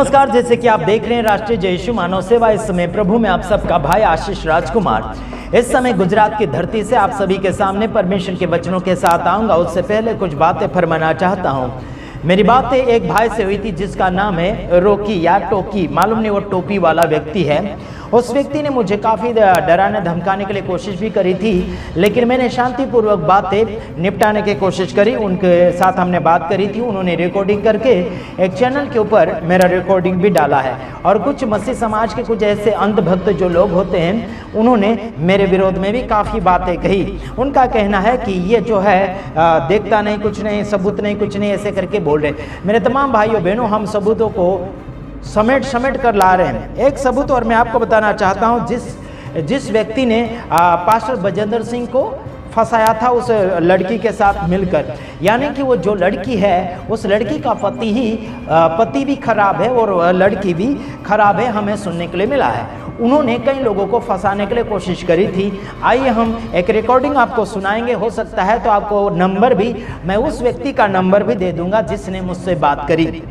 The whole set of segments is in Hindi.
नमस्कार, जैसे कि आप देख रहे हैं राष्ट्रीय जय यीशु मानव सेवा। इस समय प्रभु में आप सबका भाई आशीष राजकुमार इस समय गुजरात की धरती से आप सभी के सामने परमेश्वर के वचनों के साथ आऊंगा। उससे पहले कुछ बातें फरमाना चाहता हूं। मेरी बातें एक भाई से हुई थी जिसका नाम है रोकी या टोकी, मालूम नहीं वो टोपी वाला व्यक्ति है। उस व्यक्ति ने मुझे काफ़ी डराने धमकाने के लिए कोशिश भी करी थी, लेकिन मैंने शांतिपूर्वक बातें निपटाने की कोशिश करी। उनके साथ हमने बात करी थी, उन्होंने रिकॉर्डिंग करके एक चैनल के ऊपर मेरा रिकॉर्डिंग भी डाला है। और कुछ मसीह समाज के कुछ ऐसे अंधभक्त जो लोग होते हैं, उन्होंने मेरे विरोध में भी काफ़ी बातें कही। उनका कहना है कि ये जो है देखता नहीं, कुछ नहीं, सबूत नहीं, कुछ नहीं, ऐसे करके बोल रहे। मेरे तमाम भाइयों बहनों, हम सबूतों को समेट कर ला रहे हैं। एक सबूत और मैं आपको बताना चाहता हूं, जिस व्यक्ति ने पास्टर बजेंद्र सिंह को फंसाया था उस लड़की के साथ मिलकर, यानी कि वो जो लड़की है उस लड़की का पति भी खराब है और लड़की भी खराब है, हमें सुनने के लिए मिला है। उन्होंने कई लोगों को फंसाने के लिए कोशिश करी थी। आइए हम एक रिकॉर्डिंग आपको सुनाएंगे। हो सकता है तो आपको नंबर भी, मैं उस व्यक्ति का नंबर भी दे दूंगा जिसने मुझसे बात करी।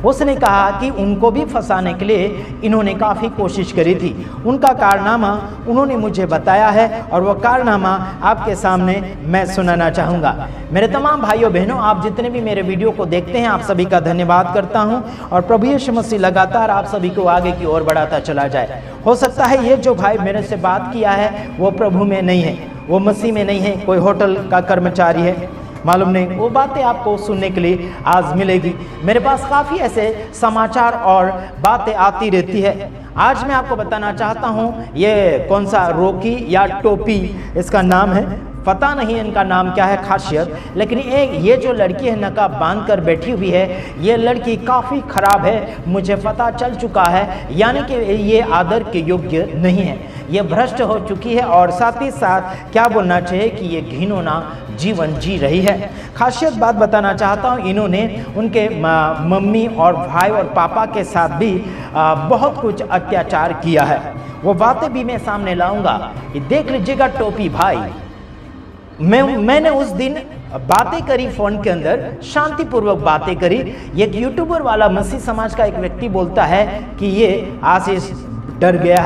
उसने कहा कि उनको भी फंसाने के लिए इन्होंने काफ़ी कोशिश करी थी। उनका कारनामा उन्होंने मुझे बताया है और वो कारनामा आपके सामने मैं सुनाना चाहूँगा। मेरे तमाम भाइयों बहनों, आप जितने भी मेरे वीडियो को देखते हैं, आप सभी का धन्यवाद करता हूं। और प्रभु यीशु मसीह लगातार आप सभी को आगे की ओर बढ़ाता चला जाए। हो सकता है ये जो भाई मेरे से बात किया है वो प्रभु में नहीं है, वो मसीह में नहीं है, कोई होटल का कर्मचारी है, मालूम नहीं। वो बातें आपको सुनने के लिए आज मिलेगी। मेरे पास काफ़ी ऐसे समाचार और बातें आती रहती है। आज मैं आपको बताना चाहता हूँ ये कौन सा रोकी या टोपी इसका नाम है, पता नहीं इनका नाम क्या है खासियत, लेकिन ये जो लड़की है नकाब बांध कर बैठी हुई है, ये लड़की काफ़ी ख़राब है, मुझे पता चल चुका है। यानी कि ये आदर के योग्य नहीं है, ये भ्रष्ट हो चुकी है और साथ ही साथ क्या बोलना चाहिए कि ये घिनौना जीवन जी रही है। खासियत बात बताना चाहता हूँ, इन्होंने उनके मम्मी और भाई और पापा के साथ भी बहुत कुछ अत्याचार किया है। वो बातें भी मैं सामने लाऊंगा। देख लीजिएगा टोपी भाई, मैंने उस दिन बातें करी फोन के अंदर, शांतिपूर्वक बातें करी। एक यूट्यूबर वाला मसीह समाज का एक व्यक्ति बोलता है कि ये आशीष डर गया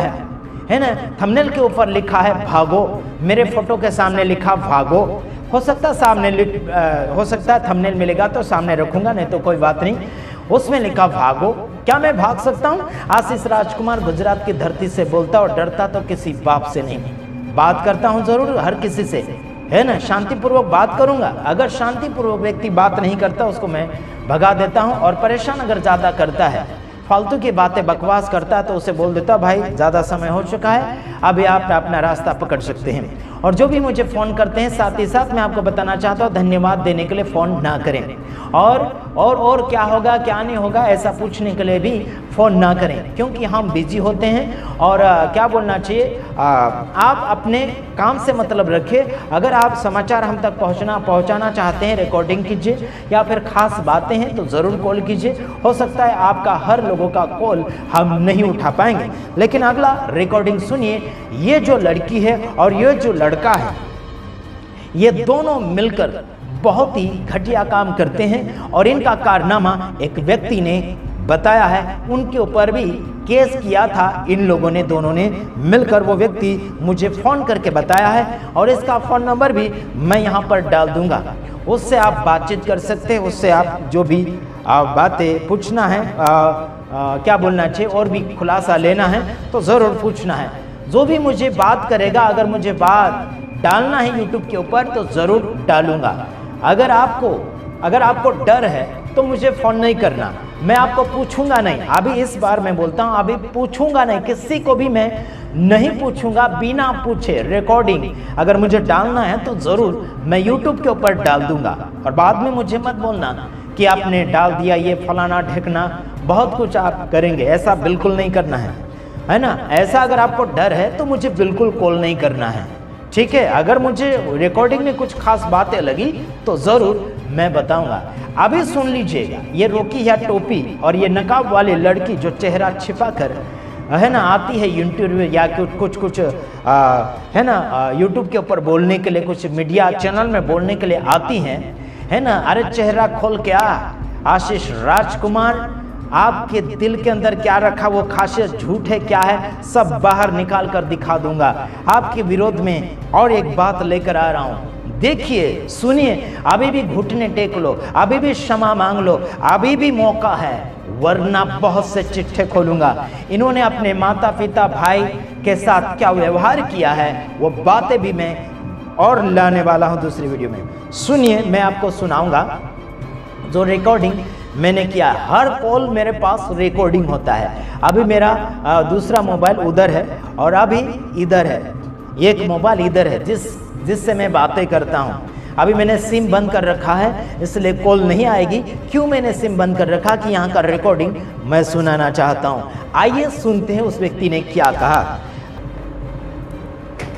है ना। थंबनेल के ऊपर लिखा है भागो, मेरे फोटो के सामने लिखा भागो। हो सकता है थंबनेल मिलेगा तो सामने रखूंगा, नहीं तो कोई बात नहीं। उसमें लिखा भागो। क्या मैं भाग सकता हूँ? आशीष राजकुमार गुजरात की धरती से बोलता और डरता तो किसी बाप से नहीं। बात करता हूँ जरूर हर किसी से, है ना, शांतिपूर्वक बात करूंगा। अगर शांतिपूर्वक व्यक्ति बात नहीं करता उसको मैं भगा देता हूं। और परेशान अगर ज़्यादा करता है, फालतू की बातें बकवास करता है, तो उसे बोल देता भाई ज़्यादा समय हो चुका है, अभी आप अपना रास्ता पकड़ सकते हैं। और जो भी मुझे फ़ोन करते हैं, साथ ही साथ मैं आपको बताना चाहता हूँ, धन्यवाद देने के लिए फ़ोन ना करें। और क्या होगा क्या नहीं होगा ऐसा पूछने के लिए भी फ़ोन ना करें, क्योंकि हम बिजी होते हैं। और क्या बोलना चाहिए, आप अपने काम से मतलब रखिए। अगर आप समाचार हम तक पहुंचाना चाहते हैं, रिकॉर्डिंग कीजिए, या फिर खास बातें हैं तो ज़रूर कॉल कीजिए। हो सकता है आपका हर लोगों का कॉल हम नहीं उठा पाएंगे, लेकिन अगला रिकॉर्डिंग सुनिए। ये जो लड़की है और ये जो लड़का है, ये दोनों मिलकर बहुत ही घटिया काम करते हैं। और इनका कारनामा एक व्यक्ति ने बताया है, उनके ऊपर भी केस किया था इन लोगों ने, दोनों ने मिलकर। वो व्यक्ति मुझे फ़ोन करके बताया है और इसका फ़ोन नंबर भी मैं यहाँ पर डाल दूँगा। उससे आप बातचीत कर सकते हैं, उससे आप जो भी बातें पूछना है, क्या बोलना चाहिए, और भी खुलासा लेना है तो ज़रूर पूछना है। जो भी मुझे बात करेगा, अगर मुझे बात डालना है यूट्यूब के ऊपर तो ज़रूर डालूँगा। अगर आपको डर है तो मुझे फ़ोन नहीं करना, मैं आपको पूछूंगा नहीं। अभी इस बार मैं बोलता हूँ, अभी पूछूंगा नहीं, किसी को भी मैं नहीं पूछूंगा बिना पूछे। रिकॉर्डिंग अगर मुझे डालना है तो ज़रूर मैं यूट्यूब के ऊपर डाल दूंगा। और बाद में मुझे मत बोलना कि आपने डाल दिया, ये फलाना ढेकना, बहुत कुछ आप करेंगे, ऐसा बिल्कुल नहीं करना है ना। ऐसा अगर आपको डर है तो मुझे बिल्कुल कॉल नहीं करना है, ठीक है। अगर मुझे रिकॉर्डिंग में कुछ खास बातें लगी तो ज़रूर मैं बताऊंगा। अभी सुन लीजिएगा, ये रोकी या टोपी और ये नकाब वाली लड़की जो चेहरा छिपा कर है ना आती है इंटरव्यू या कुछ है ना यूट्यूब के ऊपर बोलने के लिए, कुछ मीडिया चैनल में बोलने के लिए आती हैं, है ना। अरे चेहरा खोल के आ, आशीष राजकुमार आपके दिल के अंदर क्या रखा, वो खासियत झूठ है क्या है, सब बाहर निकाल कर दिखा दूंगा। आपके विरोध में और एक बात लेकर आ रहा हूं, देखिए सुनिए, अभी भी घुटने टेक लो, अभी भी क्षमा मांग लो, अभी भी मौका है, वरना बहुत से चिट्ठे खोलूंगा। इन्होंने अपने माता पिता भाई के साथ क्या व्यवहार किया है वो बातें भी मैं और लाने वाला हूं दूसरी वीडियो में। सुनिए, मैं आपको सुनाऊंगा जो रिकॉर्डिंग मैंने किया। हर कॉल मेरे पास रिकॉर्डिंग होता है। अभी मेरा दूसरा मोबाइल उधर है और अभी इधर है, एक मोबाइल इधर है जिससे मैं बातें करता हूं। अभी मैंने सिम बंद कर रखा है, इसलिए कॉल नहीं आएगी। क्यों मैंने सिम बंद कर रखा कि यहाँ का रिकॉर्डिंग मैं सुनाना चाहता हूँ। आइए सुनते हैं उस व्यक्ति ने क्या कहा।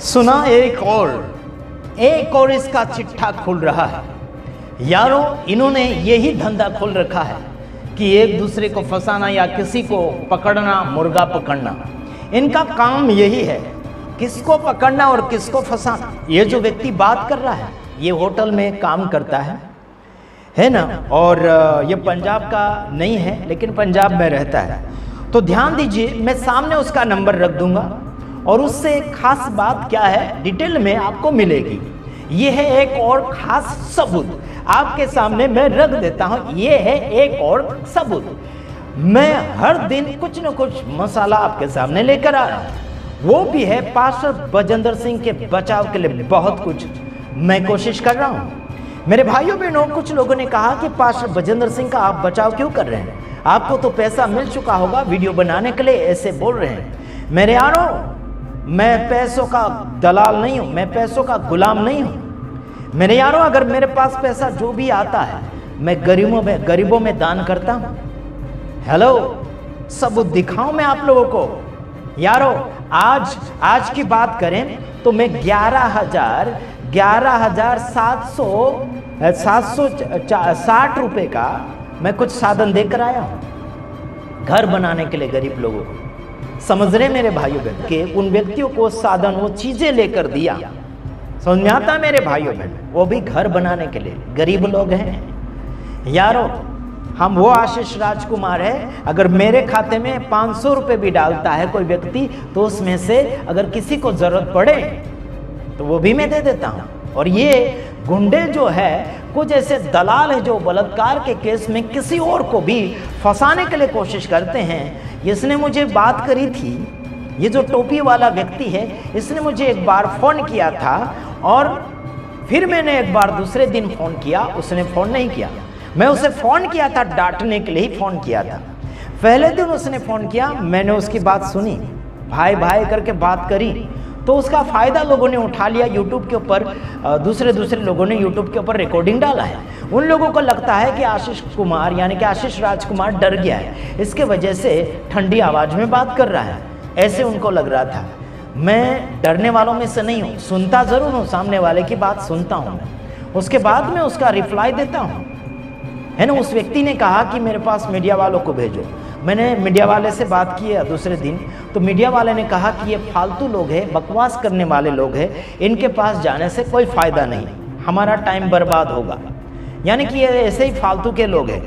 सुना एक और इसका चिट्ठा खुल रहा है। यारों, इन्होंने यही धंधा खोल रखा है कि एक दूसरे को फंसाना या किसी को पकड़ना, मुर्गा पकड़ना। इनका काम यही है, किसको पकड़ना और किसको फंसाना। ये जो व्यक्ति बात कर रहा है ये होटल में काम करता है ना, और ये पंजाब का नहीं है लेकिन पंजाब में रहता है। तो ध्यान दीजिए, मैं सामने उसका नंबर रख दूंगा और उससे खास बात क्या है डिटेल में आपको मिलेगी। ये है एक और खास सबूत, आपके सामने मैं रख देता हूं। ये है एक और सबूत। मैं हर दिन कुछ न कुछ मसाला आपके सामने लेकर आ रहा हूं। वो भी है पास्टर बजेंद्र सिंह के बचाव के लिए बहुत कुछ मैं कोशिश कर रहा हूं। मेरे भाइयों बहनों, कुछ लोगों ने कहा कि पास्टर बजेंद्र सिंह का आप बचाव क्यों कर रहे हैं, आपको तो पैसा मिल चुका होगा वीडियो बनाने के लिए, ऐसे बोल रहे हैं। मेरे यारों, मैं पैसों का दलाल नहीं हूं, मैं पैसों का गुलाम नहीं हूं। मेरे यारों, अगर मेरे पास पैसा जो भी आता है मैं गरीबों में दान करता हूं। हेलो, सबूत दिखाऊं मैं आप लोगों को। यारों, आज की बात करें तो मैं 11,760 रुपए का मैं कुछ साधन देकर आया हूं घर बनाने के लिए गरीब लोगों को। समझ रहे मेरे भाइयों बहन के उन व्यक्तियों को साधन, वो चीजें लेकर दिया। समझ में आता मेरे भाइयों बहन, वो भी घर बनाने के लिए गरीब लोग हैं। यारों, हम वो आशीष राजकुमार है, अगर मेरे खाते में 500 रुपए भी डालता है कोई व्यक्ति तो उसमें से अगर किसी को जरूरत पड़े तो वो भी मैं दे देता हूं। और ये गुंडे जो है, कुछ ऐसे दलाल है जो बलात्कार के केस में किसी और को भी फंसाने के लिए कोशिश करते हैं। इसने मुझे बात करी थी, ये जो टोपी वाला व्यक्ति है, इसने मुझे एक बार फोन किया था और फिर मैंने एक बार दूसरे दिन फोन किया, उसने फोन नहीं किया। मैं उसे फोन किया था डांटने के लिए ही फोन किया था। पहले दिन उसने फोन किया, मैंने उसकी बात सुनी, भाई भाई करके बात करी, तो उसका फायदा लोगों ने उठा लिया। यूट्यूब के ऊपर दूसरे लोगों ने यूट्यूब के ऊपर रिकॉर्डिंग डाला है। उन लोगों को लगता है कि आशीष कुमार यानी कि आशीष राजकुमार डर गया है, इसके वजह से ठंडी आवाज में बात कर रहा है, ऐसे उनको लग रहा था। मैं डरने वालों में से नहीं हूँ, सुनता जरूर हूँ, सामने वाले की बात सुनता हूँ, उसके बाद में उसका रिप्लाई देता हूँ, है ना। उस व्यक्ति ने कहा कि मेरे पास मीडिया वालों को भेजो। मैंने मीडिया वाले से बात की है दूसरे दिन, तो मीडिया वाले ने कहा कि ये फालतू लोग हैं, बकवास करने वाले लोग हैं, इनके पास जाने से कोई फ़ायदा नहीं, हमारा टाइम बर्बाद होगा। यानी कि ये ऐसे ही फालतू के लोग हैं,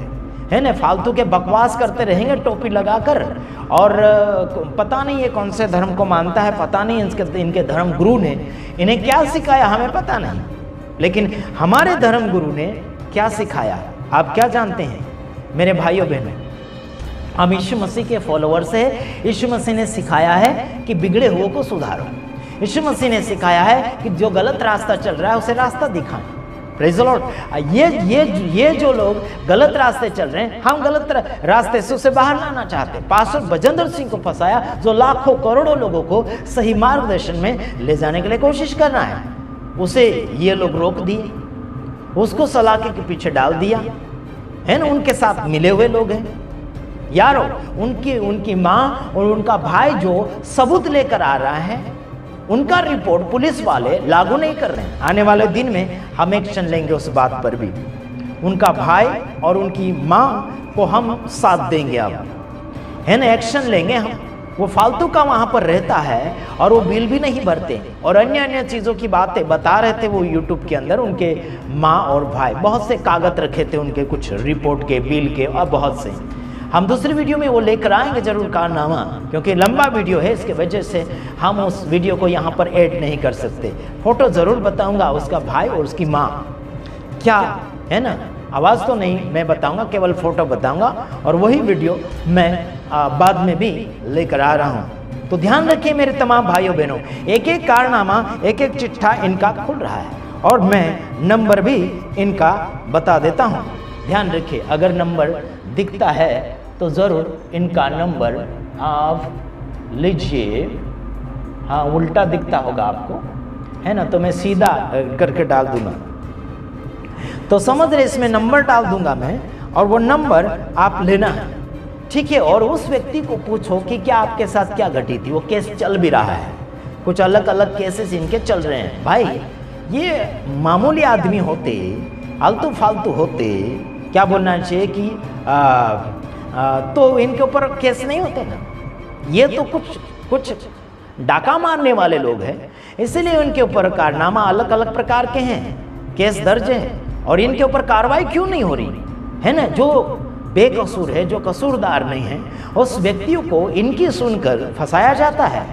है ना, फालतू के बकवास करते रहेंगे टोपी लगाकर। और पता नहीं ये कौन से धर्म को मानता है, पता नहीं इनके धर्म गुरु ने इन्हें क्या सिखाया, हमें पता नहीं, लेकिन हमारे धर्म गुरु ने क्या सिखाया आप क्या जानते हैं मेरे भाइयों बहनों। हम यीशु मसीह के फॉलोअर्स हैं। यीशु मसीह ने सिखाया है कि बिगड़े हुए को सुधारो। यीशु मसीह ने सिखाया है कि जो गलत रास्ता चल रहा है उसे रास्ता दिखाएं। Praise the Lord. ये जो लोग गलत रास्ते चल रहे हैं, हम गलत रास्ते से उसे बाहर लाना चाहते हैं। पास्टर बजेंद्र सिंह को फंसाया, जो लाखों करोड़ों लोगों को सही मार्गदर्शन में ले जाने के लिए कोशिश कर रहा है, उसे ये लोग रोक दिए, उसको सलाखे के पीछे डाल दिया, है ना। उनके साथ मिले हुए लोग हैं यारों। उनकी माँ और उनका भाई जो सबूत लेकर आ रहा है, उनका रिपोर्ट पुलिस वाले लागू नहीं कर रहे हैं। आने वाले दिन में हम एक्शन लेंगे उस बात पर भी। उनका भाई और उनकी माँ को हम साथ देंगे, अब है ना, एक्शन लेंगे हम। वो फालतू का वहाँ पर रहता है और वो बिल भी नहीं भरते और अन्य चीज़ों की बातें बता रहे थे वो यूट्यूब के अंदर। उनके माँ और भाई बहुत से कागज रखे थे उनके, कुछ रिपोर्ट के, बिल के और बहुत से। हम दूसरी वीडियो में वो लेकर आएंगे जरूर कारनामा, क्योंकि लंबा वीडियो है, इसके वजह से हम उस वीडियो को यहाँ पर ऐड नहीं कर सकते। फोटो ज़रूर बताऊँगा, उसका भाई और उसकी माँ क्या है ना, आवाज़ तो नहीं मैं बताऊँगा, केवल फ़ोटो बताऊँगा, और वही वीडियो मैं बाद में भी लेकर आ रहा हूँ। तो ध्यान रखिए मेरे तमाम भाइयों बहनों, एक एक कारनामा, एक एक चिट्ठा इनका खुल रहा है, और मैं नंबर भी इनका बता देता हूँ। ध्यान रखिए, अगर नंबर दिखता है तो ज़रूर इनका नंबर आप लीजिए। हाँ, उल्टा दिखता होगा आपको, है ना, तो मैं सीधा करके डाल दूंगा, तो समझ रहे, इसमें नंबर डाल दूंगा मैं, और वो नंबर आप लेना है, ठीक है। और उस व्यक्ति को पूछो कि क्या आपके साथ क्या घटी थी। वो केस चल भी रहा है, कुछ अलग अलग केसेस इनके चल रहे हैं। भाई ये मामूली आदमी होते, आलतू फालतू होते, क्या बोलना चाहिए कि तो इनके ऊपर केस नहीं होते ना। ये तो कुछ डाका मारने वाले लोग हैं, इसलिए उनके ऊपर कारनामा अलग अलग प्रकार के हैं, केस दर्ज है, और इनके ऊपर कार्रवाई क्यों नहीं हो रही है ना। जो बेकसूर है, जो कसूरदार नहीं है, उस व्यक्तियों को इनकी सुनकर फंसाया जाता है।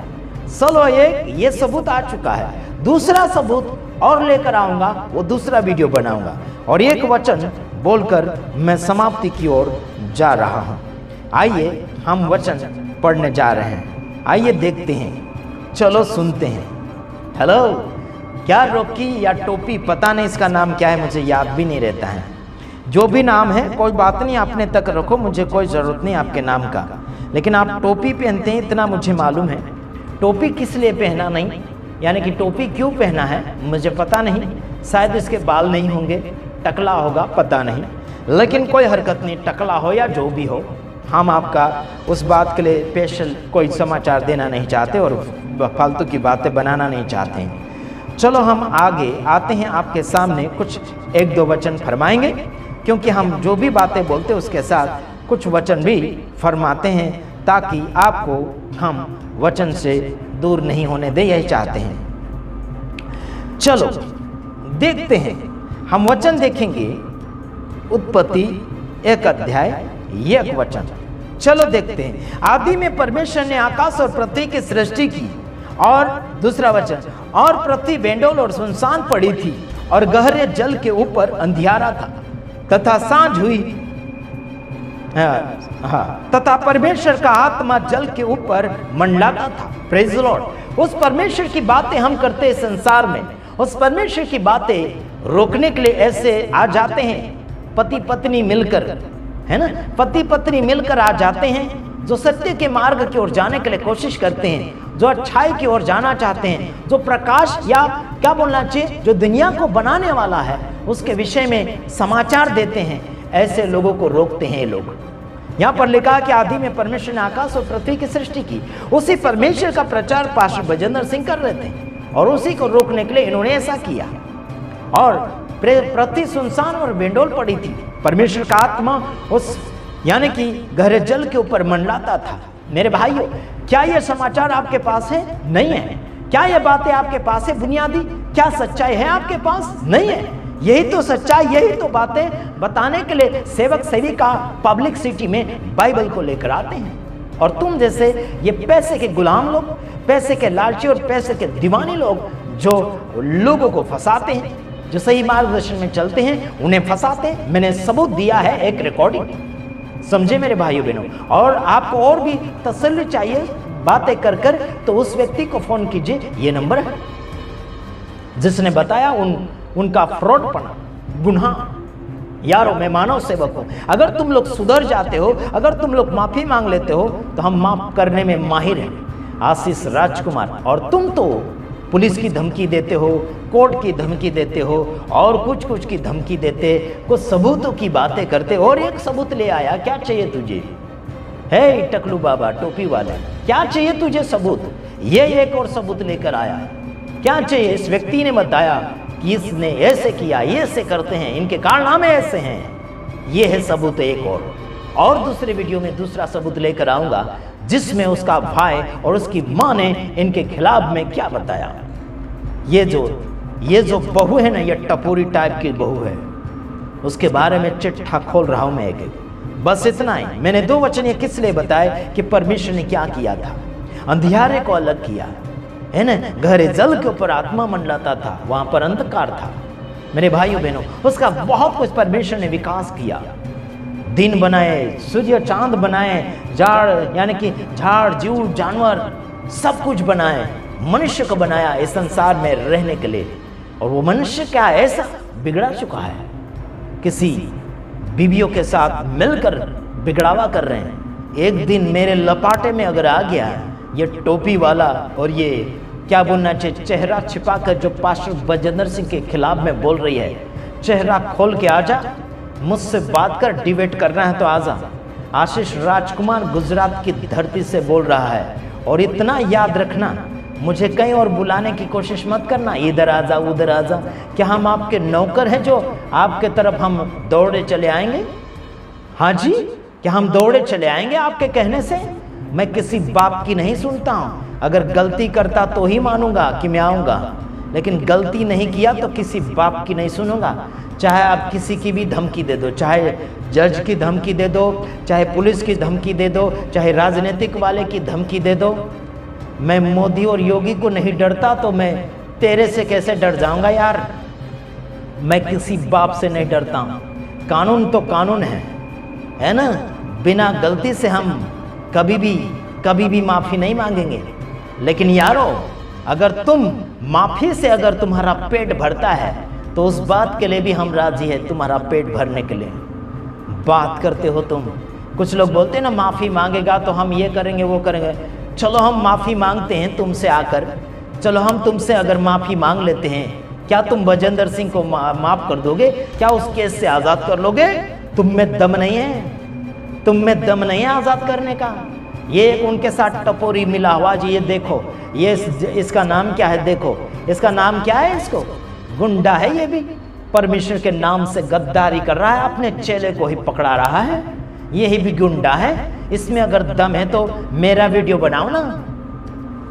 चलो ये सबूत आ चुका है, दूसरा सबूत और लेकर आऊंगा, वो दूसरा वीडियो बनाऊंगा, और एक वचन बोलकर मैं समाप्ति की ओर जा रहा हूं। आइए हम वचन पढ़ने जा रहे हैं, आइए देखते हैं, चलो सुनते हैं। हेलो, क्या रॉकी या टोपी, पता नहीं इसका नाम क्या है, मुझे याद भी नहीं रहता है। जो भी नाम है कोई बात नहीं, अपने तक रखो, मुझे कोई ज़रूरत नहीं आपके नाम का, लेकिन आप टोपी पहनते हैं इतना मुझे मालूम है। टोपी किस लिए पहना नहीं, यानी कि टोपी क्यों पहना है मुझे पता नहीं, शायद इसके बाल नहीं होंगे, टकला होगा, पता नहीं, लेकिन कोई हरकत नहीं, टकला हो या जो भी हो, हम आपका उस बात के लिए स्पेशल कोई समाचार देना नहीं चाहते और फालतू की बातें बनाना नहीं चाहते हैं। चलो हम आगे आते हैं, आपके सामने कुछ एक दो वचन फरमाएंगे, क्योंकि हम जो भी बातें बोलते हैं उसके साथ कुछ वचन भी फरमाते हैं, ताकि आपको हम वचन से दूर नहीं होने दें, यही चाहते हैं। चलो देखते हैं, हम वचन देखेंगे उत्पत्ति 1 अध्याय 1 वचन। चलो देखते हैं। आदि में परमेश्वर ने आकाश और पृथ्वी की सृष्टि की, और दूसरा वचन, और पृथ्वी बेंडोल और सुनसान पड़ी थी, और गहरे जल के ऊपर अंधियारा था, तथा सांझ हुई। तथा परमेश्वर का आत्मा जल के ऊपर मंडलाता था। Praise the Lord. उस परमेश्वर की बातें हम करते हैं संसार में, उस परमेश्वर की बातें रोकने के लिए ऐसे आ जाते हैं पति पत्नी मिलकर, है ना, पति पत्नी मिलकर आ जाते हैं, जो सत्य के मार्ग की ओर जाने के लिए कोशिश करते हैं, जो अच्छाई की ओर जाना चाहते हैं, जो प्रकाश या क्या बोलना चाहिए, जो दुनिया को बनाने वाला है उसके विषय में समाचार देते हैं, ऐसे लोगों को रोकते हैं ये लोग। यहाँ पर लिखा कि आदि में परमेश्वर ने आकाश और पृथ्वी की सृष्टि की। उसी परमेश्वर का प्रचार पास्टर बजेंद्र सिंह कर रहे थे, और उसी को रोकने के लिए इन्होंने ऐसा किया, और पृथ्वी सुनसान और बेंडोल पड़ी थी। परमेश्वर का आत्मा उस यानी कि गहरे जल के ऊपर मंडलाता था। मेरे भाइयों, क्या यह समाचार आपके पास है? नहीं है। क्या ये बातें आपके पास है बुनियादी? क्या सच्चाई है आपके पास? नहीं है। यही तो सच्चाई, यही तो बातें बताने के लिए सेवक सेविका पब्लिक सिटी में बाइबल को लेकर आते हैं। और तुम जैसे ये पैसे के गुलाम लोग, पैसे के लालची और पैसे के दीवाने लोग, जो लोगों को फंसाते हैं, जो सही मार्गदर्शन में चलते हैं, उन्हें फंसाते हैं। मैंने सबूत दिया है, एक रिकॉर्डिंग, समझे मेरे भाइयों बहनों। और आपको और भी तसल्ली चाहिए बातें कर कर, तो उस व्यक्ति को फोन कीजिए, ये नंबर है जिसने बताया उनका फ्रॉडपना, गुनाह। यारो, मैं मानव सेवक हूं, अगर तुम लोग सुधर जाते हो, अगर तुम लोग माफी मांग लेते हो, तो हम माफ करने में माहिर हैं। आशीष राजकुमार, और तुम तो पुलिस की धमकी देते हो, कोर्ट की धमकी देते हो, और कुछ की धमकी देते, कुछ सबूतों की बातें करते, और एक सबूत ले आया। क्या चाहिए तुझे? हे टकलू बाबा, टोपी वाला, क्या चाहिए तुझे सबूत? ये एक और सबूत लेकर आया। क्या चाहिए? इस व्यक्ति ने बताया कि इसने ऐसे किया, ये ऐसे करते हैं, इनके कारनामे ऐसे हैं। ये है सबूत एक और दूसरे वीडियो में दूसरा सबूत लेकर आऊंगा, जिसमें उसका भाई और उसकी माँ ने इनके खिलाफ में क्या बताया। ये जो बहू है ना, ये टपोरी टाइप की बहू है, उसके बारे में चिट्ठा खोल रहा हूं मैं एक। बस इतना ही। मैंने 2 वचन ये किस लिए बताए कि परमेश्वर ने क्या किया था। अंधियारे को अलग किया, है ना। गहरे जल के ऊपर आत्मा मंडलाता था, वहां पर अंधकार था। मेरे भाइयों बहनों, उसका बहुत कुछ परमेश्वर ने विकास किया। दिन बनाए, सूर्य चांद बनाए, झाड़ यानी कि झाड़ जीव जानवर सब कुछ बनाए, मनुष्य को बनाया इस संसार में रहने के लिए। और वो मनुष्य क्या ऐसा बिगड़ा चुका है, किसी बीवियों के साथ मिलकर बिगड़ावा कर रहे हैं। एक दिन मेरे लपाटे में अगर आ गया ये टोपी वाला और ये क्या बोलना चाहिए, चेहरा छिपाकर जो पास्टर बजेंद्र सिंह के खिलाफ में बोल रही है, चेहरा खोल के आजा, मुझसे बात कर, डिबेट करना है तो आजा। आशीष राजकुमार गुजरात की धरती से बोल रहा है। और इतना याद रखना, मुझे कहीं और बुलाने की कोशिश मत करना, इधर आजा उधर आजा। क्या हम आपके नौकर हैं जो आपके तरफ हम दौड़े चले आएंगे? हाँ जी, क्या हम दौड़े चले आएंगे आपके कहने से? मैं किसी बाप की नहीं सुनता हूँ। अगर गलती करता तो ही मानूंगा कि मैं आऊँगा, लेकिन गलती नहीं किया तो किसी बाप की नहीं सुनूंगा। चाहे आप किसी की भी धमकी दे दो, चाहे जज की धमकी दे दो, चाहे पुलिस की धमकी दे दो, चाहे राजनीतिक वाले की धमकी दे दो। मैं मोदी और योगी को नहीं डरता तो मैं तेरे से कैसे डर जाऊंगा यार। मैं किसी बाप से नहीं डरता हूँ। कानून तो कानून है ना। बिना गलती से हम कभी भी माफ़ी नहीं मांगेंगे। लेकिन यारो, अगर तुम माफ़ी से अगर तुम्हारा पेट भरता है तो उस बात के लिए भी हम राजी है, तुम्हारा पेट भरने के लिए। बात करते हो तुम। कुछ लोग बोलते हैं ना, माफ़ी मांगेगा तो हम ये करेंगे वो करेंगे। चलो हम माफ़ी मांगते हैं तुमसे आकर, चलो हम तुमसे अगर माफ़ी मांग लेते हैं, क्या तुम बजेंद्र सिंह को माफ़ कर दोगे? क्या उस केस से आज़ाद कर लोगे? तुम में दम नहीं है, तुम में दम नहीं है आज़ाद करने का। ये उनके साथ टपोरी मिला हुआ जी, ये देखो, ये इसका नाम क्या है, देखो इसका नाम क्या है, इसको गुंडा है। ये भी परमेश्वर के नाम से गद्दारी कर रहा है, अपने चेले को ही पकड़ा रहा है। यही भी गुंडा है। इसमें अगर दम है तो मेरा वीडियो बनाओ ना।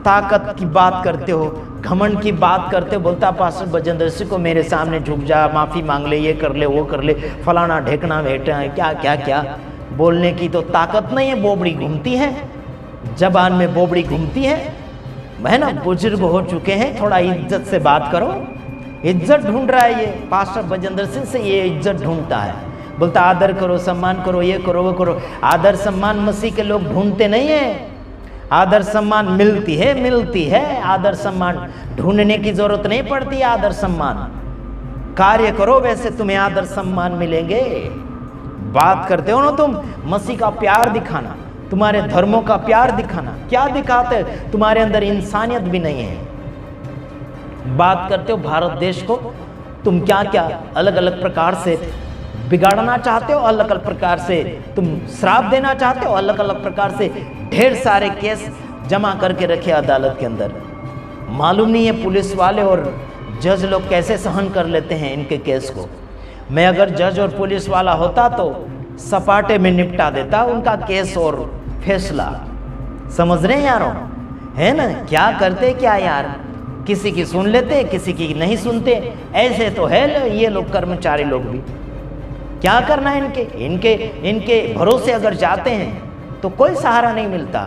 ताकत की बात करते हो, घमंड की बात करते हो, बोलता पास्टर बजेंद्र सिंह को मेरे सामने झुक जा, माफ़ी मांग ले, ये कर ले वो कर ले, फलाना ढेकना बेटा है, क्या क्या क्या। बोलने की तो ताकत नहीं है, बोबड़ी घूमती है, जबान में बोबड़ी घूमती है ना। बुजुर्ग हो चुके हैं, थोड़ा इज्जत से बात करो। इज्जत ढूंढ रहा है ये पास्टर बजेंद्र सिंह से, ये इज्जत ढूंढता है। बोलता आदर करो, सम्मान करो, ये करो वो करो। आदर सम्मान मसीह के लोग ढूंढते नहीं है। आदर सम्मान मिलती है। आदर सम्मान ढूंढने की जरूरत नहीं पड़ती। आदर सम्मान कार्य करो, वैसे तुम्हें आदर सम्मान मिलेंगे। बात करते हो ना तुम, मसीह का प्यार दिखाना, तुम्हारे धर्मों का प्यार दिखाना, क्या दिखाते? तुम्हारे अंदर इंसानियत भी नहीं है। बात करते हो भारत देश को, तुम क्या क्या अलग अलग प्रकार से बिगाड़ना चाहते हो, अलग अलग प्रकार से तुम श्राप देना चाहते हो, अलग अलग प्रकार से ढेर सारे केस जमा करके रखे अदालत के अंदर। मालूम नहीं है पुलिस वाले और जज लोग कैसे सहन कर लेते हैं इनके केस को। मैं अगर जज और पुलिस वाला होता तो सपाटे में निपटा देता उनका केस और फैसला। समझ रहे हैं यारों, है ना। क्या करते क्या यार, किसी की सुन लेते, किसी की नहीं सुनते। ऐसे तो है ये लोग, कर्मचारी लोग भी। क्या करना है इनके भरोसे अगर जाते हैं तो कोई सहारा नहीं मिलता,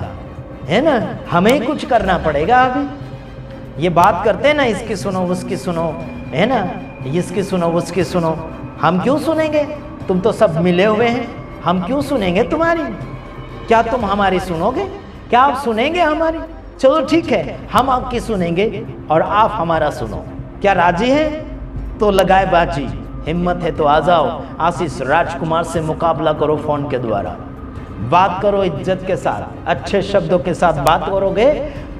है ना। हमें कुछ करना पड़ेगा। अभी ये बात करते हैं ना, इसकी सुनो उसकी सुनो, है ना, इसकी सुनो उसकी सुनो। हम क्यों सुनेंगे? तुम तो सब मिले हुए हैं, हम क्यों सुनेंगे तुम्हारी? क्या तुम हमारी सुनोगे? क्या आप सुनेंगे हमारी? चलो ठीक है, हम आपकी सुनेंगे और आप हमारा सुनो। क्या राजी है? तो लगाए बाजी। हिम्मत है तो आ जाओ, आशीष राजकुमार से मुकाबला करो फोन के द्वारा। बात करो इज्जत के साथ, अच्छे शब्दों के साथ बात करोगे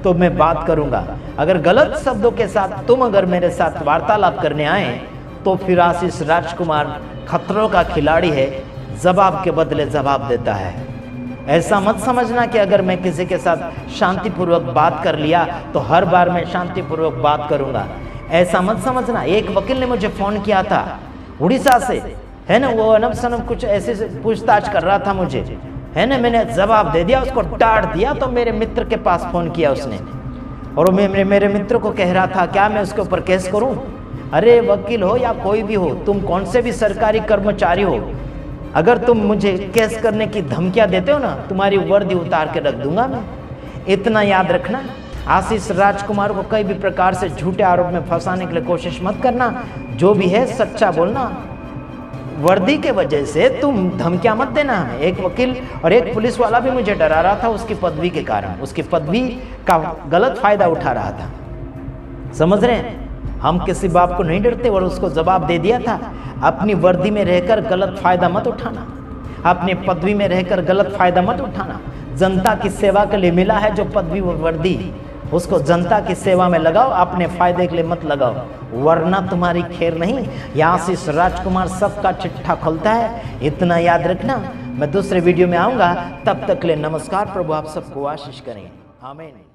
तो मैं बात करूंगा। अगर गलत शब्दों के साथ तुम अगर मेरे साथ वार्तालाप करने आए तो फिर आशीष राजकुमार खतरों का खिलाड़ी है, जवाब के बदले जवाब देता है। ऐसा मत समझना कि अगर मैं किसी के साथ शांतिपूर्वक बात कर लिया तो हर बार मैं शांतिपूर्वक बात करूंगा, ऐसा मत समझना। एक वकील ने मुझे फ़ोन किया था उड़ीसा से, है ना। वो अनब सनब कुछ ऐसे पूछताछ कर रहा था मुझे, है ना। मैंने जवाब दे दिया, उसको डांट दिया। तो मेरे मित्र के पास फ़ोन किया उसने और मेरे मित्र को कह रहा था क्या मैं उसके ऊपर केस करूं? अरे वकील हो या कोई भी हो, तुम कौन से भी सरकारी कर्मचारी हो, अगर तुम मुझे केस करने की धमकियां देते हो ना, तुम्हारी वर्दी उतार के रख दूंगा मैं। इतना याद रखना, आशीष राजकुमार को कई भी प्रकार से झूठे आरोप में फंसाने के लिए कोशिश मत करना। जो भी है सच्चा बोलना। वर्दी के वजह से तुम धमकियां मत देना हमें। एक वकील और एक पुलिस वाला भी मुझे डरा रहा था उसकी पदवी के कारण, उसकी पदवी का गलत फायदा उठा रहा था। समझ रहे हैं? हम किसी बाप को नहीं डरते और उसको जवाब दे दिया था, अपनी वर्दी में रहकर गलत फायदा मत उठाना, अपनी पदवी में रहकर गलत फायदा मत उठाना। जनता की सेवा के लिए मिला है जो पदवी व वर्दी, उसको जनता की सेवा में लगाओ, अपने फायदे के लिए मत लगाओ, वरना तुम्हारी खैर नहीं। यहाँ आशीष राजकुमार सबका चिट्ठा खोलता है, इतना याद रखना। मैं दूसरे वीडियो में आऊँगा, तब तक के लिए नमस्कार। प्रभु आप सबको आशीष करें। आमीन।